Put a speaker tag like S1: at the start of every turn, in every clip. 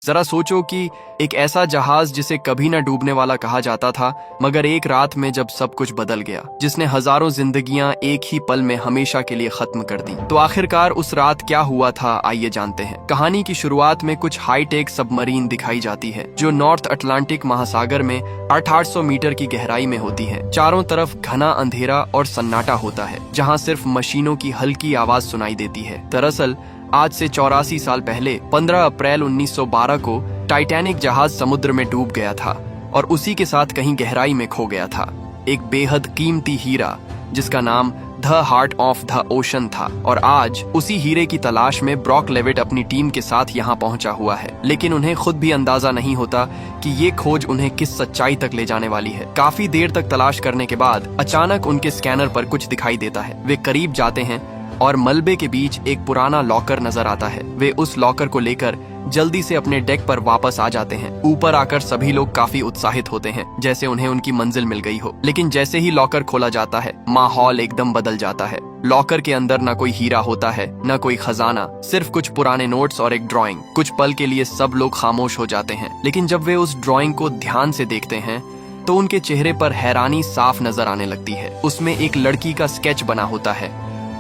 S1: जरा सोचो कि एक ऐसा जहाज जिसे कभी न डूबने वाला कहा जाता था, मगर एक रात में जब सब कुछ बदल गया, जिसने हजारों जिंदगियां एक ही पल में हमेशा के लिए खत्म कर दी। तो आखिरकार उस रात क्या हुआ था, आइए जानते हैं। कहानी की शुरुआत में कुछ हाईटेक सबमरीन दिखाई जाती है जो नॉर्थ अटलांटिक महासागर में 800 मीटर की गहराई में होती है। चारों तरफ घना अंधेरा और सन्नाटा होता है, जहाँ सिर्फ मशीनों की हल्की आवाज सुनाई देती है। दरअसल आज से 84 साल पहले 15 अप्रैल 1912 को टाइटैनिक जहाज समुद्र में डूब गया था और उसी के साथ कहीं गहराई में खो गया था एक बेहद कीमती हीरा जिसका नाम the heart of the ocean था। और आज उसी हीरे की तलाश में ब्रॉक लेविट अपनी टीम के साथ यहाँ पहुंचा हुआ है, लेकिन उन्हें खुद भी अंदाजा नहीं होता कि ये खोज उन्हें किस सच्चाई तक ले जाने वाली है। काफी देर तक तलाश करने के बाद अचानक उनके स्कैनर पर कुछ दिखाई देता है। वे करीब जाते हैं और मलबे के बीच एक पुराना लॉकर नजर आता है। वे उस लॉकर को लेकर जल्दी से अपने डेक पर वापस आ जाते हैं। ऊपर आकर सभी लोग काफी उत्साहित होते हैं, जैसे उन्हें उनकी मंजिल मिल गई हो। लेकिन जैसे ही लॉकर खोला जाता है, माहौल एकदम बदल जाता है। लॉकर के अंदर न कोई हीरा होता है, न कोई खजाना, सिर्फ कुछ पुराने नोट्स और एक ड्राइंग। कुछ पल के लिए सब लोग खामोश हो जाते हैं, लेकिन जब वे उस ड्राइंग को ध्यान से देखते हैं तो उनके चेहरे पर हैरानी साफ नजर आने लगती है। उसमें एक लड़की का स्केच बना होता है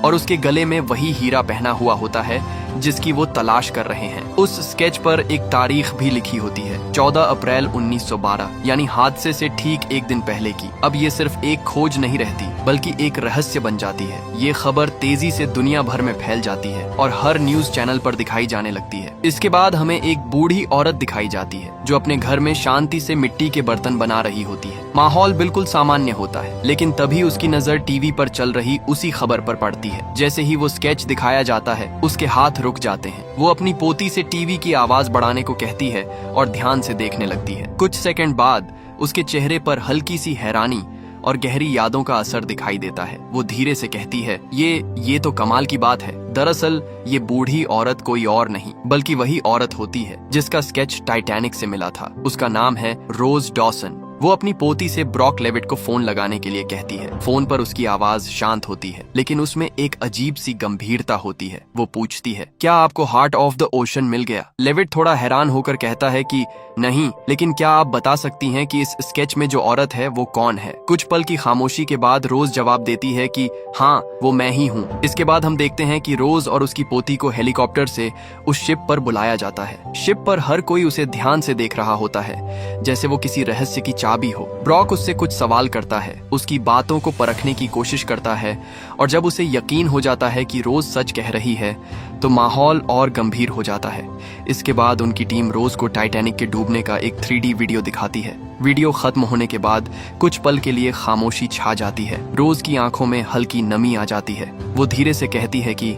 S1: और उसके गले में वही हीरा पहना हुआ होता है जिसकी वो तलाश कर रहे हैं। उस स्केच पर एक तारीख भी लिखी होती है, 14 अप्रैल 1912, यानी हादसे से ठीक एक दिन पहले की। अब ये सिर्फ एक खोज नहीं रहती, बल्कि एक रहस्य बन जाती है। ये खबर तेजी से दुनिया भर में फैल जाती है और हर न्यूज चैनल पर दिखाई जाने लगती है। इसके बाद हमें एक बूढ़ी औरत दिखाई जाती है जो अपने घर में शांति से मिट्टी के बर्तन बना रही होती है। माहौल बिल्कुल सामान्य होता है, लेकिन तभी उसकी नजर टीवी पर चल रही उसी खबर पर पड़ती है। जैसे ही वो स्केच दिखाया जाता है, उसके हाथ रुक जाते हैं। वो अपनी पोती से टीवी की आवाज बढ़ाने को कहती है और ध्यान से देखने लगती है। कुछ सेकंड बाद उसके चेहरे पर हल्की सी हैरानी और गहरी यादों का असर दिखाई देता है। वो धीरे से कहती है, ये तो कमाल की बात है। दरअसल ये बूढ़ी औरत कोई और नहीं, बल्कि वही औरत होती है जिसका स्केच टाइटैनिक से मिला था। उसका नाम है रोज डॉसन। वो अपनी पोती से ब्रॉक लेविट को फोन लगाने के लिए कहती है। फोन पर उसकी आवाज शांत होती है, लेकिन उसमें एक अजीब सी गंभीरता होती है। वो पूछती है, क्या आपको हार्ट ऑफ द ओशन मिल गया? लेविट थोड़ा हैरान होकर कहता है कि नहीं, लेकिन क्या आप बता सकती हैं कि इस स्केच में जो औरत है वो कौन है? कुछ पल की खामोशी के बाद रोज जवाब देती है कि हाँ, वो मैं ही हूँ। इसके बाद हम देखते हैं कि रोज और उसकी पोती को हेलीकॉप्टर से उस शिप पर बुलाया जाता है। शिप पर हर कोई उसे ध्यान से देख रहा होता है, जैसे वो किसी रहस्य की चाबी हो। ब्रॉक उससे कुछ सवाल करता है, उसकी बातों को परखने की कोशिश करता है, और जब उसे यकीन हो जाता है कि रोज सच कह रही है तो माहौल और गंभीर हो जाता है। इसके बाद उनकी टीम रोज को टाइटैनिक के डूबने का एक 3D वीडियो दिखाती है। वीडियो खत्म होने के बाद कुछ पल के लिए खामोशी छा जाती है। रोज की आंखों में हल्की नमी आ जाती है। वो धीरे से कहती है कि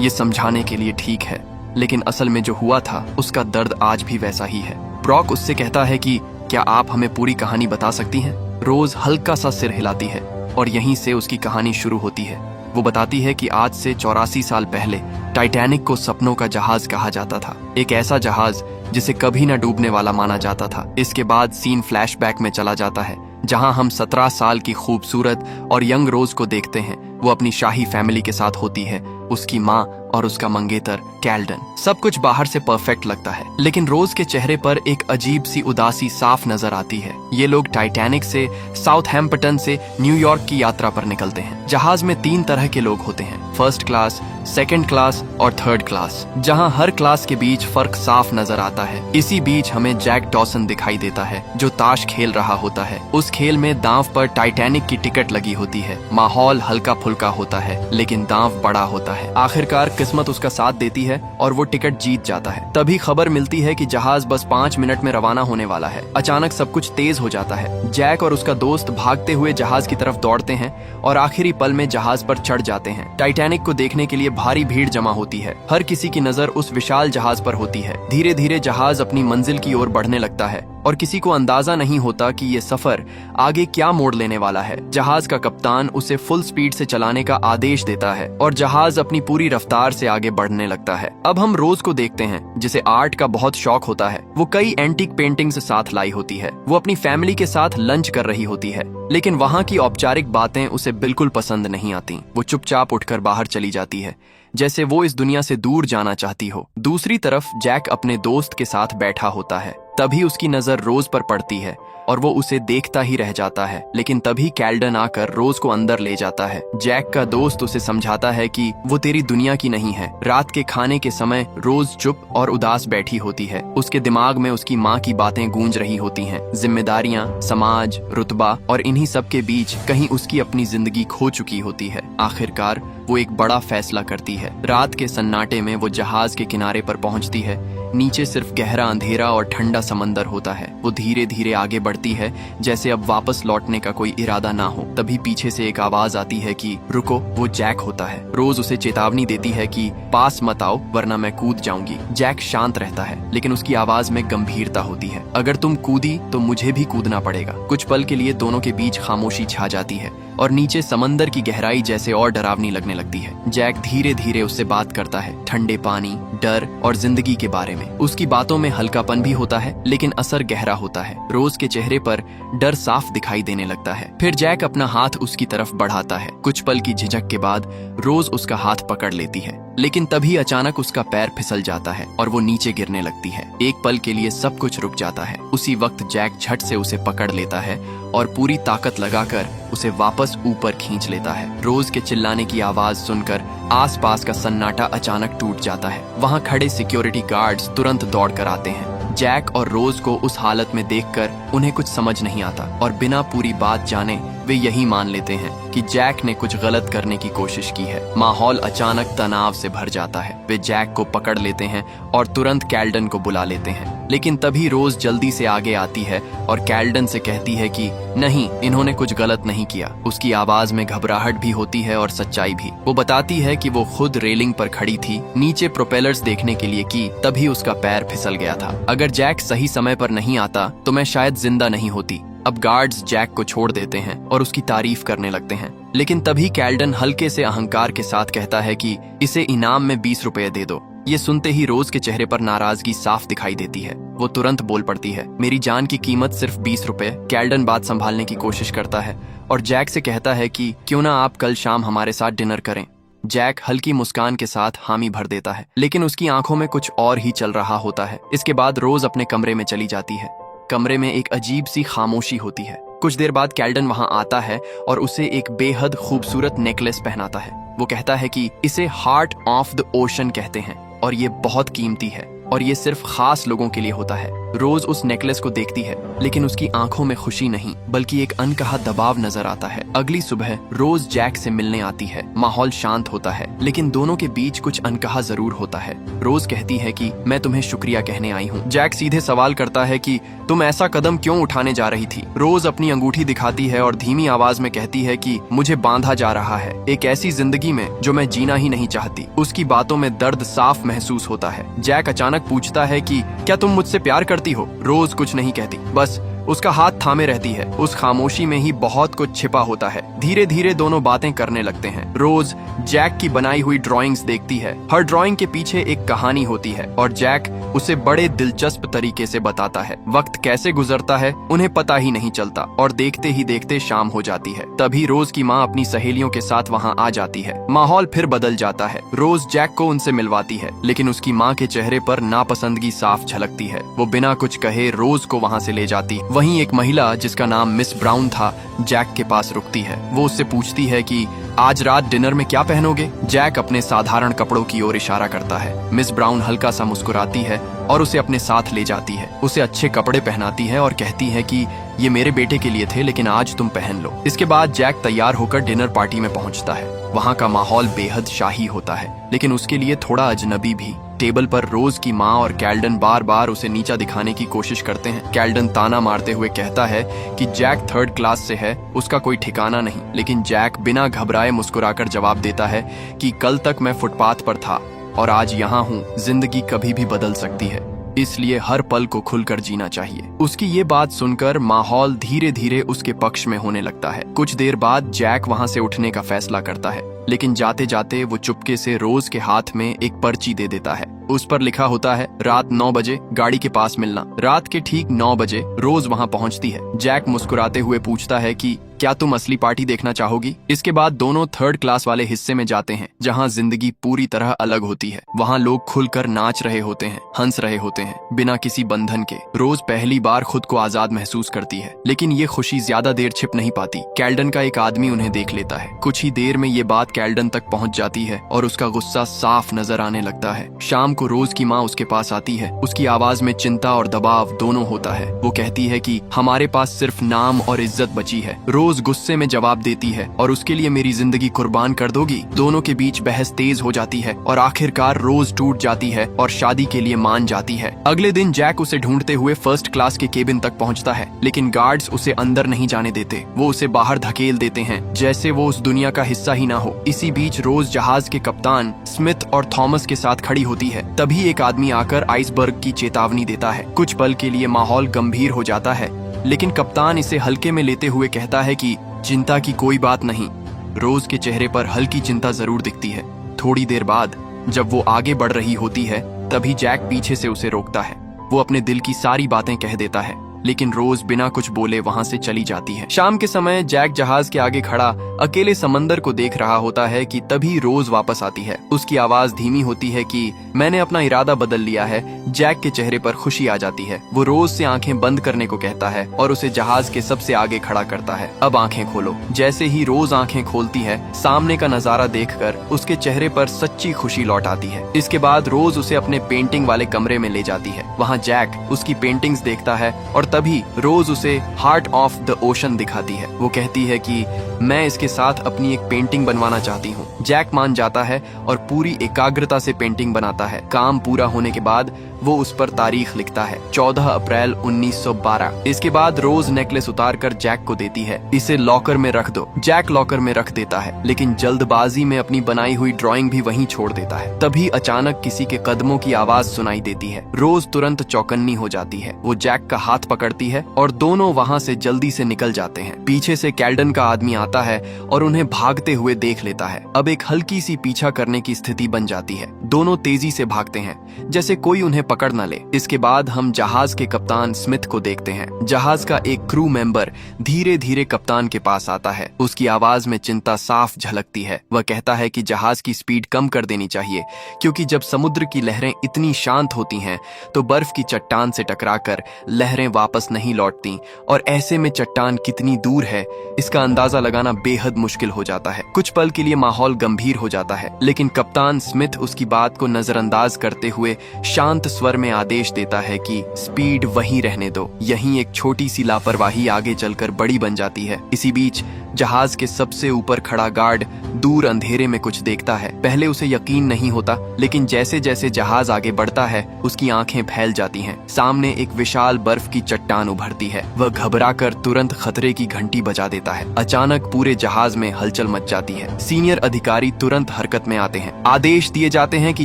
S1: ये समझाने के लिए ठीक है, लेकिन असल में जो हुआ था उसका दर्द आज भी वैसा ही है। ब्रॉक उससे कहता है कि क्या आप हमें पूरी कहानी बता सकती हैं? रोज हल्का सा सिर हिलाती है और यहीं से उसकी कहानी शुरू होती है। वो बताती है कि आज से 84 साल पहले टाइटैनिक को सपनों का जहाज कहा जाता था, एक ऐसा जहाज जिसे कभी न डूबने वाला माना जाता था। इसके बाद सीन फ्लैशबैक में चला जाता है, जहां हम 17 साल की खूबसूरत और यंग रोज को देखते हैं। वो अपनी शाही फैमिली के साथ होती है, उसकी माँ और उसका मंगेतर कैल्डन। सब कुछ बाहर से परफेक्ट लगता है, लेकिन रोज के चेहरे पर एक अजीब सी उदासी साफ नजर आती है। ये लोग टाइटैनिक से साउथहैम्पटन से न्यूयॉर्क की यात्रा पर निकलते हैं। जहाज में 3 तरह के लोग होते हैं, फर्स्ट क्लास, सेकंड क्लास और थर्ड क्लास, जहां हर क्लास के बीच फर्क साफ नजर आता है। इसी बीच हमें जैक डॉसन दिखाई देता है जो ताश खेल रहा होता है। उस खेल में दांव पर टाइटैनिक की टिकट लगी होती है। माहौल हल्का फुल्का होता है, लेकिन दांव बड़ा होता है। आखिरकार किस्मत उसका साथ देती है और वो टिकट जीत जाता है। तभी खबर मिलती है कि जहाज बस 5 मिनट में रवाना होने वाला है। अचानक सब कुछ तेज हो जाता है। जैक और उसका दोस्त भागते हुए जहाज की तरफ दौड़ते हैं और आखिरी पल में जहाज पर चढ़ जाते हैं। टाइटैनिक को देखने के लिए भारी भीड़ जमा होती है। हर किसी की नजर उस विशाल जहाज पर होती है। धीरे धीरे जहाज अपनी मंजिल की ओर बढ़ने लगता है और किसी को अंदाजा नहीं होता कि ये सफर आगे क्या मोड़ लेने वाला है। जहाज का कप्तान उसे फुल स्पीड से चलाने का आदेश देता है और जहाज अपनी पूरी रफ्तार से आगे बढ़ने लगता है। अब हम रोज को देखते हैं, जिसे आर्ट का बहुत शौक होता है। वो कई एंटीक पेंटिंग्स साथ लाई होती है। वो अपनी फैमिली के साथ लंच कर रही होती है, लेकिन वहाँ की औपचारिक बातें उसे बिल्कुल पसंद नहीं आती। वो चुपचाप उठकर बाहर चली जाती है। जैसे वो इस दुनिया से दूर जाना चाहती हो। दूसरी तरफ जैक अपने दोस्त के साथ बैठा होता है। तभी उसकी नजर रोज पर पड़ती है और वो उसे देखता ही रह जाता है। लेकिन तभी कैल्डन आकर रोज को अंदर ले जाता है। जैक का दोस्त उसे समझाता है कि वो तेरी दुनिया की नहीं है। रात के खाने के समय रोज चुप और उदास बैठी होती है। उसके दिमाग में उसकी माँ की बातें गूंज रही होती हैं। जिम्मेदारियां, समाज, रुतबा और इन्हीं सब के बीच कहीं उसकी अपनी जिंदगी खो चुकी होती है। आखिरकार वो एक बड़ा फैसला करती है। रात के सन्नाटे में वो जहाज के किनारे पर पहुंचती है। नीचे सिर्फ गहरा अंधेरा और ठंडा समंदर होता है। वो धीरे धीरे आगे बढ़ती है, जैसे अब वापस लौटने का कोई इरादा ना हो। तभी पीछे से एक आवाज आती है कि रुको। वो जैक होता है। रोज उसे चेतावनी देती है कि पास मत आओ वरना मैं कूद जाऊंगी। जैक शांत रहता है, लेकिन उसकी आवाज में गंभीरता होती है। अगर तुम कूदी तो मुझे भी कूदना पड़ेगा। कुछ पल के लिए दोनों के बीच खामोशी छा जाती है और नीचे समंदर की गहराई जैसे और डरावनी लगने लगती है। जैक धीरे धीरे उससे बात करता है, ठंडे पानी, डर और जिंदगी के बारे में। उसकी बातों में हल्कापन भी होता है, लेकिन असर गहरा होता है। रोज के चेहरे पर डर साफ दिखाई देने लगता है। फिर जैक अपना हाथ उसकी तरफ बढ़ाता है। कुछ पल की झिझक के बाद रोज उसका हाथ पकड़ लेती है, लेकिन तभी अचानक उसका पैर फिसल जाता है और वो नीचे गिरने लगती है। एक पल के लिए सब कुछ रुक जाता है। उसी वक्त जैक झट से उसे पकड़ लेता है और पूरी ताकत लगाकर उसे वापस ऊपर खींच लेता है। रोज के चिल्लाने की आवाज सुनकर आसपास का सन्नाटा अचानक टूट जाता है। वहां खड़े सिक्योरिटी गार्ड्स तुरंत दौड़ कर आते हैं। जैक और रोज को उस हालत में देखकर उन्हें कुछ समझ नहीं आता और बिना पूरी बात जाने वे यही मान लेते हैं कि जैक ने कुछ गलत करने की कोशिश की है। माहौल अचानक तनाव से भर जाता है। वे जैक को पकड़ लेते हैं और तुरंत कैल्डन को बुला लेते हैं। लेकिन तभी रोज जल्दी से आगे आती है और कैल्डन से कहती है कि नहीं, इन्होंने कुछ गलत नहीं किया। उसकी आवाज में घबराहट भी होती है और सच्चाई भी। वो बताती है कि वो खुद रेलिंग पर खड़ी थी, नीचे प्रोपेलर्स देखने के लिए कि तभी उसका पैर फिसल गया था। अगर जैक सही समय पर नहीं आता तो मैं शायद जिंदा नहीं होती। अब गार्ड्स जैक को छोड़ देते हैं और उसकी तारीफ करने लगते हैं। लेकिन तभी कैल्डन हल्के से अहंकार के साथ कहता है कि इसे इनाम में 20 रुपए दे दो। ये सुनते ही रोज के चेहरे पर नाराजगी साफ दिखाई देती है। वो तुरंत बोल पड़ती है, मेरी जान की कीमत सिर्फ 20 रुपए। कैल्डन बात संभालने की कोशिश करता है और जैक से कहता है कि क्यों ना आप कल शाम हमारे साथ डिनर करें। जैक हल्की मुस्कान के साथ हामी भर देता है, लेकिन उसकी आंखों में कुछ और ही चल रहा होता है। इसके बाद रोज अपने कमरे में चली जाती है। कमरे में एक अजीब सी खामोशी होती है। कुछ देर बाद कैल्डन वहां आता है और उसे एक बेहद खूबसूरत नेकलेस पहनाता है। वो कहता है कि इसे हार्ट ऑफ द ओशन कहते हैं और ये बहुत कीमती है और ये सिर्फ खास लोगों के लिए होता है। रोज उस नेकलेस को देखती है, लेकिन उसकी आंखों में खुशी नहीं बल्कि एक अनकहा दबाव नजर आता है। अगली सुबह रोज जैक से मिलने आती है। माहौल शांत होता है, लेकिन दोनों के बीच कुछ अनकहा जरूर होता है। रोज कहती है कि मैं तुम्हें शुक्रिया कहने आई हूँ। जैक सीधे सवाल करता है कि तुम ऐसा कदम क्यों उठाने जा रही थी। रोज अपनी अंगूठी दिखाती है और धीमी आवाज में कहती है कि मुझे बांधा जा रहा है एक ऐसी जिंदगी में जो मैं जीना ही नहीं चाहती। उसकी बातों में दर्द साफ महसूस होता है। जैक अचानक पूछता है कि क्या तुम मुझसे प्यार करती हो। रोज कुछ नहीं कहती, बस उसका हाथ थामे रहती है। उस खामोशी में ही बहुत कुछ छिपा होता है। धीरे धीरे दोनों बातें करने लगते हैं। रोज जैक की बनाई हुई ड्राइंग्स देखती है। हर ड्राइंग के पीछे एक कहानी होती है और जैक उसे बड़े दिलचस्प तरीके से बताता है। वक्त कैसे गुजरता है उन्हें पता ही नहीं चलता और देखते ही देखते शाम हो जाती है। तभी रोज की माँ अपनी सहेलियों के साथ वहाँ आ जाती है। माहौल फिर बदल जाता है। रोज जैक को उनसे मिलवाती है, लेकिन उसकी माँ के चेहरे पर नापसंदगी साफ झलकती है। वो बिना कुछ कहे रोज को वहाँ से ले जाती। वहीं एक महिला जिसका नाम मिस ब्राउन था जैक के पास रुकती है। वो उससे पूछती है कि आज रात डिनर में क्या पहनोगे। जैक अपने साधारण कपड़ों की ओर इशारा करता है। मिस ब्राउन हल्का सा मुस्कुराती है और उसे अपने साथ ले जाती है। उसे अच्छे कपड़े पहनाती है और कहती है कि ये मेरे बेटे के लिए थे, लेकिन आज तुम पहन लो। इसके बाद जैक तैयार होकर डिनर पार्टी में पहुंचता है। वहाँ का माहौल बेहद शाही होता है, लेकिन उसके लिए थोड़ा अजनबी भी। टेबल पर रोज की माँ और कैल्डन बार बार उसे नीचा दिखाने की कोशिश करते हैं। कैल्डन ताना मारते हुए कहता है कि जैक 3rd क्लास से है, उसका कोई ठिकाना नहीं। लेकिन जैक बिना घबराए मुस्कुराकर जवाब देता है कि कल तक मैं फुटपाथ पर था और आज यहाँ हूँ। जिंदगी कभी भी बदल सकती है, इसलिए हर पल को खुलकर जीना चाहिए। उसकी ये बात सुनकर माहौल धीरे धीरे उसके पक्ष में होने लगता है। कुछ देर बाद जैक वहाँ से उठने का फैसला करता है, लेकिन जाते जाते वो चुपके से रोज के हाथ में एक पर्ची दे देता है। उस पर लिखा होता है रात 9 बजे गाड़ी के पास मिलना। रात के ठीक 9 बजे रोज वहाँ पहुँचती है। जैक मुस्कुराते हुए पूछता है कि क्या तुम असली पार्टी देखना चाहोगी? इसके बाद दोनों थर्ड क्लास वाले हिस्से में जाते हैं जहाँ जिंदगी पूरी तरह अलग होती है। वहाँ लोग खुलकर नाच रहे होते हैं, हंस रहे होते हैं, बिना किसी बंधन के। रोज पहली बार खुद को आजाद महसूस करती है, लेकिन ये खुशी ज्यादा देर छिप नहीं पाती। कैल्डन का एक आदमी उन्हें देख लेता है। कुछ ही देर में ये बात कैल्डन तक पहुँच जाती है और उसका गुस्सा साफ नजर आने लगता है। शाम को रोज की माँ उसके पास आती है। उसकी आवाज में चिंता और दबाव दोनों होता है। वो कहती है कि हमारे पास सिर्फ नाम और इज्जत बची है। रोज गुस्से में जवाब देती है, और उसके लिए मेरी जिंदगी कुर्बान कर दोगी? दोनों के बीच बहस तेज हो जाती है और आखिरकार रोज टूट जाती है और शादी के लिए मान जाती है। अगले दिन जैक उसे ढूंढते हुए फर्स्ट क्लास के केबिन तक पहुंचता है, लेकिन गार्ड्स उसे अंदर नहीं जाने देते। वो उसे बाहर धकेल देते हैं, जैसे वो उस दुनिया का हिस्सा ही ना हो। इसी बीच रोज जहाज के कप्तान स्मिथ और थॉमस के साथ खड़ी होती है। तभी एक आदमी आकर आइसबर्ग की चेतावनी देता है। कुछ पल के लिए माहौल गंभीर हो जाता है, लेकिन कप्तान इसे हल्के में लेते हुए कहता है कि चिंता की कोई बात नहीं। रोज के चेहरे पर हल्की चिंता जरूर दिखती है। थोड़ी देर बाद जब वो आगे बढ़ रही होती है, तभी जैक पीछे से उसे रोकता है। वो अपने दिल की सारी बातें कह देता है, लेकिन रोज बिना कुछ बोले वहां से चली जाती है। शाम के समय जैक जहाज के आगे खड़ा अकेले समंदर को देख रहा होता है कि तभी रोज वापस आती है। उसकी आवाज धीमी होती है कि मैंने अपना इरादा बदल लिया है। जैक के चेहरे पर खुशी आ जाती है। वो रोज से आंखें बंद करने को कहता है और उसे जहाज के सबसे आगे खड़ा करता है। अब आंखें खोलो। जैसे ही रोज आंखें खोलती है, सामने का नजारा देखकर उसके चेहरे पर सच्ची खुशी लौट आती है। इसके बाद रोज उसे अपने पेंटिंग वाले कमरे में ले जाती है। वहाँ जैक उसकी पेंटिंग्स देखता है और तभी रोज उसे हार्ट ऑफ द ओशन दिखाती है। वो कहती है कि मैं इसके साथ अपनी एक पेंटिंग बनवाना चाहती हूँ। जैक मान जाता है और पूरी एकाग्रता से पेंटिंग बनाता है। काम पूरा होने के बाद वो उस पर तारीख लिखता है, 14 अप्रैल 1912। इसके बाद रोज नेकलेस उतार कर जैक को देती है। इसे लॉकर में रख दो। जैक लॉकर में रख देता है, लेकिन जल्दबाजी में अपनी बनाई हुई ड्राइंग भी वहीं छोड़ देता है। तभी अचानक किसी के कदमों की आवाज सुनाई देती है। रोज तुरंत चौकन्नी हो जाती है। वो जैक का हाथ पकड़ती है और दोनों वहाँ से जल्दी से निकल जाते हैं। पीछे से कैल्डन का आदमी आता है और उन्हें भागते हुए देख लेता है। अब एक हल्की सी पीछा करने की स्थिति बन जाती है। दोनों तेजी से भागते हैं, जैसे कोई उन्हें पकड़ न ले। इसके बाद हम जहाज के कप्तान स्मिथ को देखते हैं। जहाज का एक क्रू मेंबर धीरे धीरे कप्तान के पास आता है। उसकी आवाज में चिंता साफ झलकती है। वह कहता है कि जहाज की स्पीड कम कर देनी चाहिए, क्योंकि जब समुद्र की लहरें इतनी शांत होती हैं तो बर्फ की चट्टान से टकराकर लहरें वापस नहीं लौटती, और ऐसे में चट्टान कितनी दूर है इसका अंदाजा लगाना बेहद मुश्किल हो जाता है। कुछ पल के लिए माहौल गंभीर हो जाता है, लेकिन कप्तान स्मिथ उसकी बात को नजरअंदाज करते हुए शांत स्वर में आदेश देता है कि स्पीड वहीं रहने दो। यहीं एक छोटी सी लापरवाही आगे चलकर बड़ी बन जाती है। इसी बीच जहाज के सबसे ऊपर खड़ा गार्ड दूर अंधेरे में कुछ देखता है। पहले उसे यकीन नहीं होता, लेकिन जैसे जैसे जहाज आगे बढ़ता है उसकी आंखें फैल जाती हैं। सामने एक विशाल बर्फ की चट्टान उभरती है। वह घबराकर तुरंत खतरे की घंटी बजा देता है। अचानक पूरे जहाज में हलचल मच जाती है। सीनियर अधिकारी तुरंत हरकत में आते हैं। आदेश दिए जाते हैं कि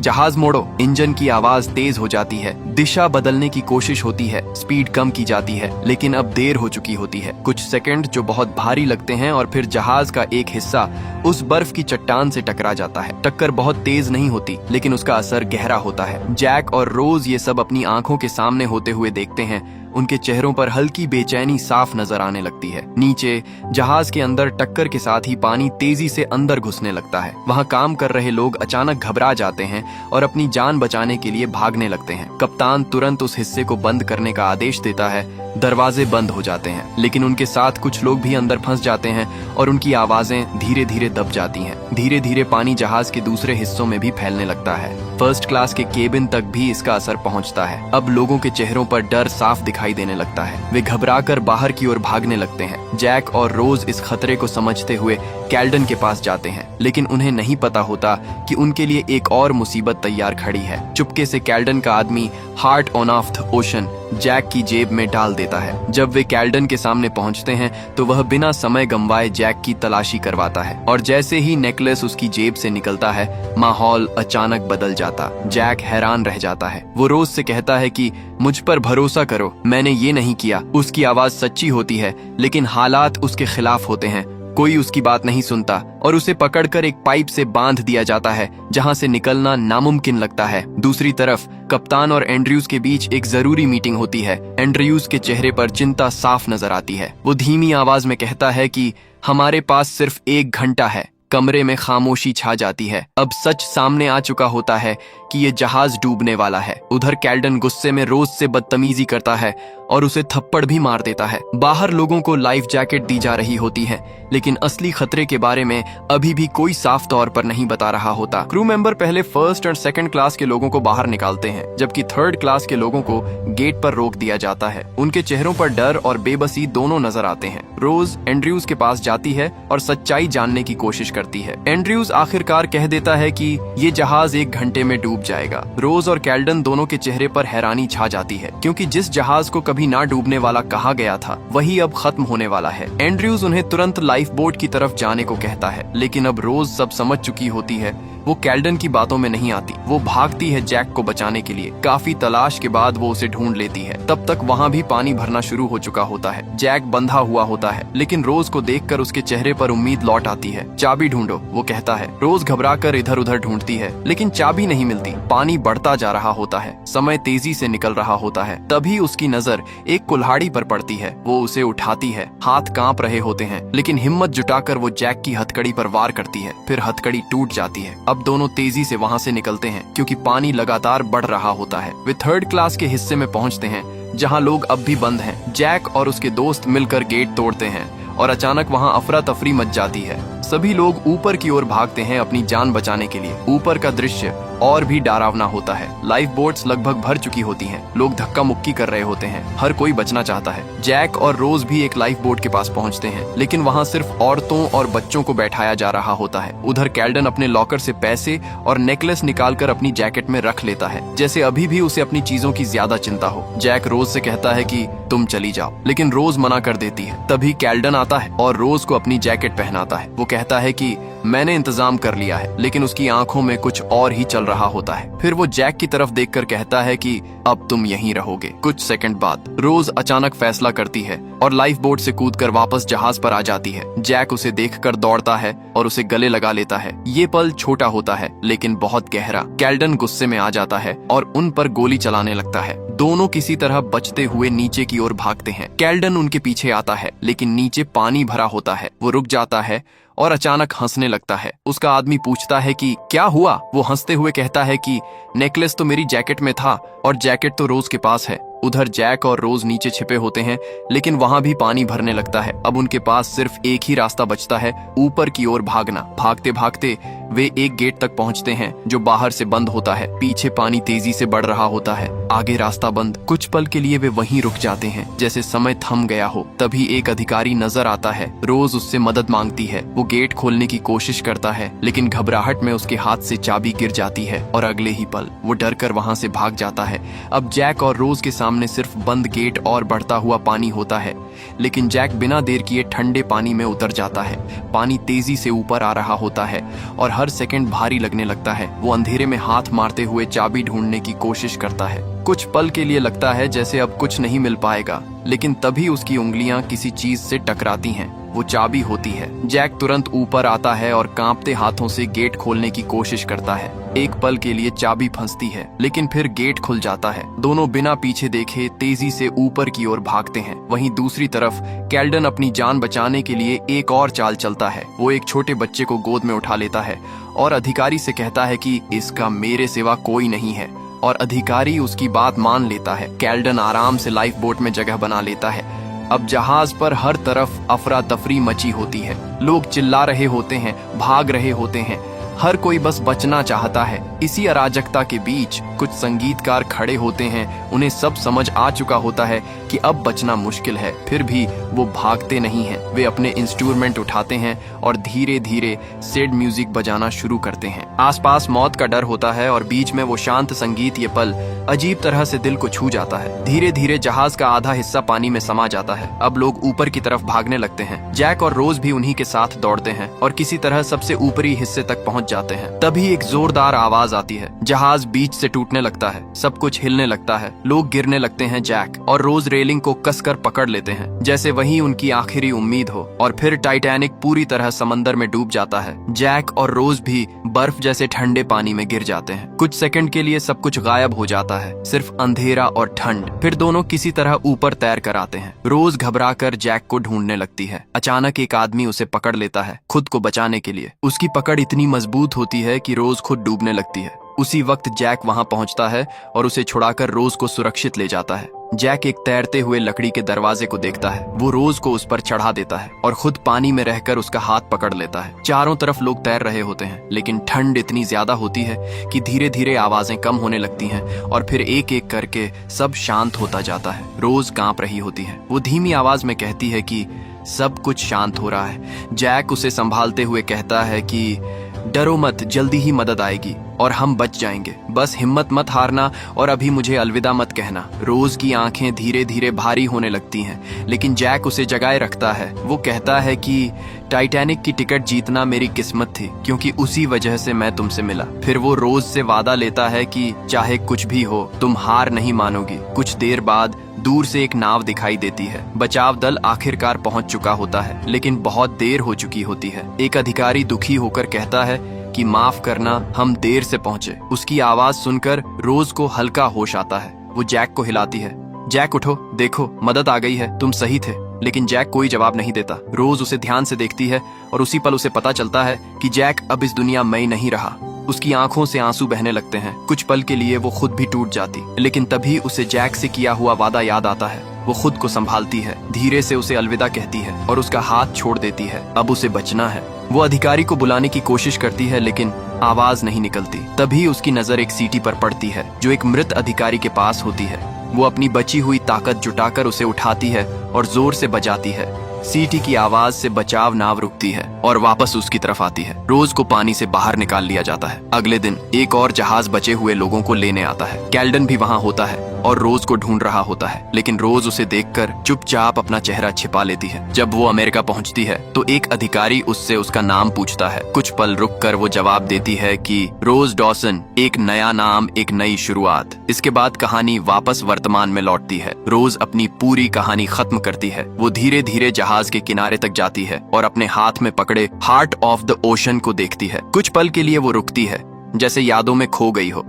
S1: जहाज मोड़ो। इंजन की आवाज तेज हो जाती है। दिशा बदलने की कोशिश होती है। स्पीड कम की जाती है, लेकिन अब देर हो चुकी होती है। कुछ सेकंड जो बहुत भारी लगते हैं और फिर जहाज का एक हिस्सा उस बर्फ की चट्टान से टकरा जाता है। टक्कर बहुत तेज नहीं होती, लेकिन उसका असर गहरा होता है। जैक और रोज ये सब अपनी आंखों के सामने होते हुए देखते हैं। उनके चेहरों पर हल्की बेचैनी साफ नजर आने लगती है। नीचे जहाज के अंदर टक्कर के साथ ही पानी तेजी से अंदर घुसने लगता है। वहाँ काम कर रहे लोग अचानक घबरा जाते हैं और अपनी जान बचाने के लिए भागने लगते हैं। कप्तान तुरंत उस हिस्से को बंद करने का आदेश देता है। दरवाजे बंद हो जाते हैं, लेकिन उनके साथ कुछ लोग भी अंदर फंस जाते हैं और उनकी आवाजें धीरे धीरे दब जाती हैं। धीरे धीरे पानी जहाज के दूसरे हिस्सों में भी फैलने लगता है। फर्स्ट क्लास के केबिन तक भी इसका असर पहुंचता है। अब लोगों के चेहरों पर डर साफ दिखाई देने लगता है। वे घबराकर बाहर की ओर भागने लगते हैं। जैक और रोज इस खतरे को समझते हुए कैल्डन के पास जाते हैं, लेकिन उन्हें नहीं पता होता कि उनके लिए एक और मुसीबत तैयार खड़ी है। चुपके से कैल्डन का आदमी heart on of the ocean Jack की जेब में डाल देता है। जब वे कैल्डन के सामने पहुंचते हैं तो वह बिना समय गंवाए जैक की तलाशी करवाता है, और जैसे ही नेकलेस उसकी जेब से निकलता है माहौल अचानक बदल जाता। जैक हैरान रह जाता है। वो रोज से कहता है कि मुझ पर भरोसा करो, मैंने ये नहीं किया। उसकी आवाज सच्ची होती है, लेकिन हालात उसके खिलाफ होते हैं। कोई उसकी बात नहीं सुनता और उसे पकड़कर एक पाइप से बांध दिया जाता है, जहां से निकलना नामुमकिन लगता है। दूसरी तरफ कप्तान और एंड्रयूज के बीच एक जरूरी मीटिंग होती है। एंड्रयूज के चेहरे पर चिंता साफ नजर आती है। वो धीमी आवाज में कहता है कि हमारे पास सिर्फ 1 घंटा है। कमरे में खामोशी छा जाती है। अब सच सामने आ चुका होता है कि ये जहाज डूबने वाला है। उधर कैल्डन गुस्से में रोज से बदतमीजी करता है और उसे थप्पड़ भी मार देता है। बाहर लोगों को लाइफ जैकेट दी जा रही होती है, लेकिन असली खतरे के बारे में अभी भी कोई साफ तौर पर नहीं बता रहा होता। क्रू मेंबर पहले फर्स्ट और सेकंड क्लास के लोगों को बाहर निकालते हैं, जबकि थर्ड क्लास के लोगों को गेट पर रोक दिया जाता है। उनके चेहरों पर डर और बेबसी दोनों नजर आते हैं। रोज एंड्रयूज के पास जाती है और सच्चाई जानने की कोशिश करती है। एंड्रयूज आखिरकार कह देता है कि ये जहाज 1 घंटे में डूब जाएगा। रोज और कैल्डन दोनों के चेहरे पर हैरानी छा जाती है, क्योंकि जिस जहाज को कभी ना डूबने वाला कहा गया था, वही अब खत्म होने वाला है। एंड्रयूज उन्हें तुरंत लाइफ बोट की तरफ जाने को कहता है, लेकिन अब रोज सब समझ चुकी होती है। वो कैल्डन की बातों में नहीं आती। वो भागती है जैक को बचाने के लिए। काफी तलाश के बाद वो उसे ढूंढ लेती है। तब तक वहाँ भी पानी भरना शुरू हो चुका होता है। जैक बंधा हुआ होता है, लेकिन रोज को देखकर उसके चेहरे पर उम्मीद लौट आती है। चाबी ढूंढो, वो कहता है। रोज घबराकर इधर उधर ढूंढती है, लेकिन चाबी नहीं मिलती। पानी बढ़ता जा रहा होता है, समय तेजी से निकल रहा होता है। तभी उसकी नजर एक कुल्हाड़ी पर पड़ती है। वो उसे उठाती है। हाथ कांप रहे होते हैं, लेकिन हिम्मत जुटाकर वो जैक की हथकड़ी पर वार करती है। फिर हथकड़ी टूट जाती है। अब दोनों तेजी से वहां से निकलते हैं, क्योंकि पानी लगातार बढ़ रहा होता है। वे थर्ड क्लास के हिस्से में पहुंचते हैं, जहां लोग अब भी बंद हैं। जैक और उसके दोस्त मिलकर गेट तोड़ते हैं और अचानक वहां अफरा तफरी मच जाती है। सभी लोग ऊपर की ओर भागते हैं अपनी जान बचाने के लिए। ऊपर का दृश्य और भी डरावना होता है। लाइफ बोट्स लगभग भर चुकी होती हैं। लोग धक्का मुक्की कर रहे होते हैं। हर कोई बचना चाहता है। जैक और रोज भी एक लाइफ बोट के पास पहुंचते हैं, लेकिन वहां सिर्फ औरतों और बच्चों को बैठाया जा रहा होता है। उधर कैल्डन अपने लॉकर से पैसे और नेकलेस निकालकर अपनी जैकेट में रख लेता है, जैसे अभी भी उसे अपनी चीजों की ज्यादा चिंता हो। जैक रोज से कहता है कि तुम चली जाओ, लेकिन रोज मना कर देती है। तभी कैल्डन आता है और रोज को अपनी जैकेट पहनाता है। वो कहता है कि मैंने इंतजाम कर लिया है, लेकिन उसकी आंखों में कुछ और ही चल रहा होता है। फिर वो जैक की तरफ देखकर कहता है कि अब तुम यहीं रहोगे। कुछ सेकंड बाद रोज अचानक फैसला करती है और लाइफ बोट से कूदकर वापस जहाज पर आ जाती है। जैक उसे देखकर दौड़ता है और उसे गले लगा लेता है। ये पल छोटा होता है, लेकिन बहुत गहरा। कैल्डन गुस्से में आ जाता है और उन पर गोली चलाने लगता है। दोनों किसी तरह बचते हुए नीचे की ओर भागते हैं। कैल्डन उनके पीछे आता है, लेकिन नीचे पानी भरा होता है। वो रुक जाता है और अचानक हंसने लगता है। उसका आदमी पूछता है कि क्या हुआ। वो हंसते हुए कहता है कि नेकलेस तो मेरी जैकेट में था और जैकेट तो रोज के पास है। उधर जैक और रोज नीचे छिपे होते हैं, लेकिन वहां भी पानी भरने लगता है। अब उनके पास सिर्फ एक ही रास्ता बचता है, ऊपर की ओर भागना। भागते भागते वे एक गेट तक पहुंचते हैं, जो बाहर से बंद होता है। पीछे पानी तेजी से बढ़ रहा होता है, आगे रास्ता बंद। कुछ पल के लिए वे वहीं रुक जाते हैं, जैसे समय थम गया हो। तभी एक अधिकारी नजर आता है। रोज उससे मदद मांगती है। वो गेट खोलने की कोशिश करता है, लेकिन घबराहट में उसके हाथ से चाबी गिर जाती है और अगले ही पल वो डर कर वहां से भाग जाता है। अब जैक और रोज के सामने सिर्फ बंद गेट और बढ़ता हुआ पानी होता है, लेकिन जैक बिना देर किए ठंडे पानी में उतर जाता है। पानी तेजी से ऊपर आ रहा होता है और हर सेकंड भारी लगने लगता है। वो अंधेरे में हाथ मारते हुए चाबी ढूंढने की कोशिश करता है। कुछ पल के लिए लगता है जैसे अब कुछ नहीं मिल पाएगा, लेकिन तभी उसकी उंगलियां किसी चीज से टकराती हैं। वो चाबी होती है। जैक तुरंत ऊपर आता है और कांपते हाथों से गेट खोलने की कोशिश करता है। एक पल के लिए चाबी फंसती है, लेकिन फिर गेट खुल जाता है। दोनों बिना पीछे देखे तेजी से ऊपर की ओर भागते हैं। वहीं दूसरी तरफ कैल्डन अपनी जान बचाने के लिए एक और चाल चलता है। वो एक छोटे बच्चे को गोद में उठा लेता है और अधिकारी से कहता है कि इसका मेरे सिवा कोई नहीं है, और अधिकारी उसकी बात मान लेता है। कैल्डन आराम से लाइफ बोट में जगह बना लेता है। अब जहाज पर हर तरफ अफरा तफरी मची होती है। लोग चिल्ला रहे होते हैं, भाग रहे होते हैं। हर कोई बस बचना चाहता है। इसी अराजकता के बीच कुछ संगीतकार खड़े होते हैं। उन्हें सब समझ आ चुका होता है कि अब बचना मुश्किल है, फिर भी वो भागते नहीं हैं। वे अपने इंस्ट्रूमेंट उठाते हैं और धीरे धीरे सैड म्यूजिक बजाना शुरू करते हैं। आसपास मौत का डर होता है और बीच में वो शांत संगीत। ये पल अजीब तरह से दिल को छू जाता है। धीरे धीरे जहाज का आधा हिस्सा पानी में समा जाता है। अब लोग ऊपर की तरफ भागने लगते हैं। जैक और रोज भी उन्हीं के साथ दौड़ते हैं और किसी तरह सबसे ऊपरी हिस्से तक पहुंच पहुंच जाते हैं। तभी एक जोरदार आवाज आती है, जहाज बीच से टूटने लगता है, सब कुछ हिलने लगता है, लोग गिरने लगते हैं। जैक और रोज रेलिंग को कसकर पकड़ लेते हैं, जैसे वही उनकी आखिरी उम्मीद हो। और फिर टाइटैनिक पूरी तरह समंदर में डूब जाता है। जैक और रोज भी बर्फ जैसे ठंडे पानी में गिर जाते हैं। कुछ सेकंड के लिए सब कुछ गायब हो जाता है, सिर्फ अंधेरा और ठंड। फिर दोनों किसी तरह ऊपर तैर कर आते हैं। रोज घबराकर जैक को ढूंढने लगती है। अचानक एक आदमी उसे पकड़ लेता है, खुद को बचाने के लिए। उसकी पकड़ इतनी मजबूत होती है कि रोज खुद डूबने लगती है। उसी वक्त जैक वहां पहुंचता है और उसे छुड़ाकर रोज को सुरक्षित ले जाता है। जैक एक तैरते हुए लकड़ी के दरवाजे को देखता है। वो रोज को उस पर चढ़ा देता है और खुद पानी में रहकर उसका हाथ पकड़ लेता है। चारों तरफ लोग तैर रहे होते हैं, लेकिन ठंड इतनी ज्यादा होती है कि धीरे धीरे आवाजें कम होने लगती हैं और फिर एक एक करके सब शांत होता जाता है। रोज कांप रही होती है। वो धीमी आवाज में कहती है कि सब कुछ शांत हो रहा है। जैक उसे संभालते हुए कहता है कि डरो मत, जल्दी ही मदद आएगी और हम बच जाएंगे। बस हिम्मत मत हारना और अभी मुझे अलविदा मत कहना। रोज की आंखें धीरे धीरे भारी होने लगती हैं, लेकिन जैक उसे जगाए रखता है। वो कहता है कि टाइटैनिक की टिकट जीतना मेरी किस्मत थी, क्योंकि उसी वजह से मैं तुमसे मिला। फिर वो रोज से वादा लेता है कि चाहे कुछ भी हो, तुम हार नहीं मानोगी। कुछ देर बाद दूर से एक नाव दिखाई देती है। बचाव दल आखिरकार पहुंच चुका होता है, लेकिन बहुत देर हो चुकी होती है। एक अधिकारी दुखी होकर कहता है कि माफ करना, हम देर से पहुंचे। उसकी आवाज सुनकर रोज को हल्का होश आता है। वो जैक को हिलाती है, जैक उठो, देखो मदद आ गई है, तुम सही थे। लेकिन जैक कोई जवाब नहीं देता। रोज उसे ध्यान से देखती है और उसी पल उसे पता चलता है कि जैक अब इस दुनिया में नहीं रहा। उसकी आंखों से आंसू बहने लगते हैं। कुछ पल के लिए वो खुद भी टूट जाती, लेकिन तभी उसे जैक से किया हुआ वादा याद आता है। वो खुद को संभालती है, धीरे से उसे अलविदा कहती है और उसका हाथ छोड़ देती है। अब उसे बचना है। वो अधिकारी को बुलाने की कोशिश करती है, लेकिन आवाज नहीं निकलती। तभी उसकी नजर एक सीटी पर पड़ती है जो एक मृत अधिकारी के पास होती है। वो अपनी बची हुई ताकत जुटाकर उसे उठाती है और जोर से बजाती है। सीटी की आवाज से बचाव नाव रुकती है और वापस उसकी तरफ आती है। रोज को पानी से बाहर निकाल लिया जाता है। अगले दिन एक और जहाज बचे हुए लोगों को लेने आता है। कैल्डन भी वहाँ होता है और रोज को ढूंढ रहा होता है, लेकिन रोज उसे देखकर चुपचाप अपना चेहरा छिपा लेती है। जब वो अमेरिका पहुँचती है तो एक अधिकारी उससे उसका नाम पूछता है। कुछ पल रुककर वो जवाब देती है कि रोज डॉसन, एक नया नाम, एक नई शुरुआत। इसके बाद कहानी वापस वर्तमान में लौटती है। रोज अपनी पूरी कहानी खत्म करती है। वो धीरे धीरे जहाज के किनारे तक जाती है और अपने हाथ में पकड़े हार्ट ऑफ द ओशन को देखती है। कुछ पल के लिए वो रुकती है, जैसे यादों में खो गई हो।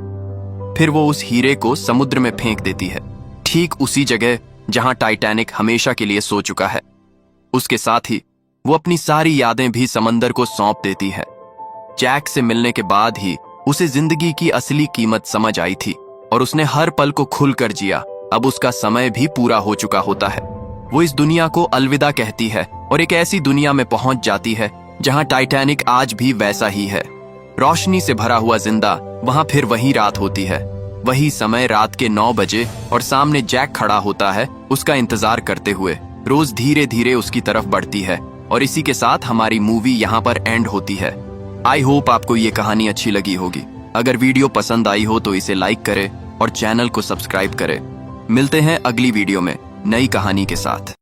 S1: फिर वो उस हीरे को समुद्र में फेंक देती है, ठीक उसी जगह जहां टाइटैनिक हमेशा के लिए सो चुका है। उसके साथ ही वो अपनी सारी यादें भी समंदर को सौंप देती है। जैक से मिलने के बाद ही उसे जिंदगी की असली कीमत समझ आई थी और उसने हर पल को खुलकर जिया। अब उसका समय भी पूरा हो चुका होता है। वो इस दुनिया को अलविदा कहती है और एक ऐसी दुनिया में पहुंच जाती है जहां टाइटैनिक आज भी वैसा ही है, रोशनी से भरा हुआ जिंदा। वहां फिर वही रात होती है, वही समय, रात के 9 बजे, और सामने जैक खड़ा होता है उसका इंतजार करते हुए। रोज धीरे धीरे उसकी तरफ बढ़ती है और इसी के साथ हमारी मूवी यहाँ पर एंड होती है। आई होप आपको ये कहानी अच्छी लगी होगी। अगर वीडियो पसंद आई हो तो इसे लाइक करें और चैनल को सब्सक्राइब करें। मिलते हैं अगली वीडियो में नई कहानी के साथ।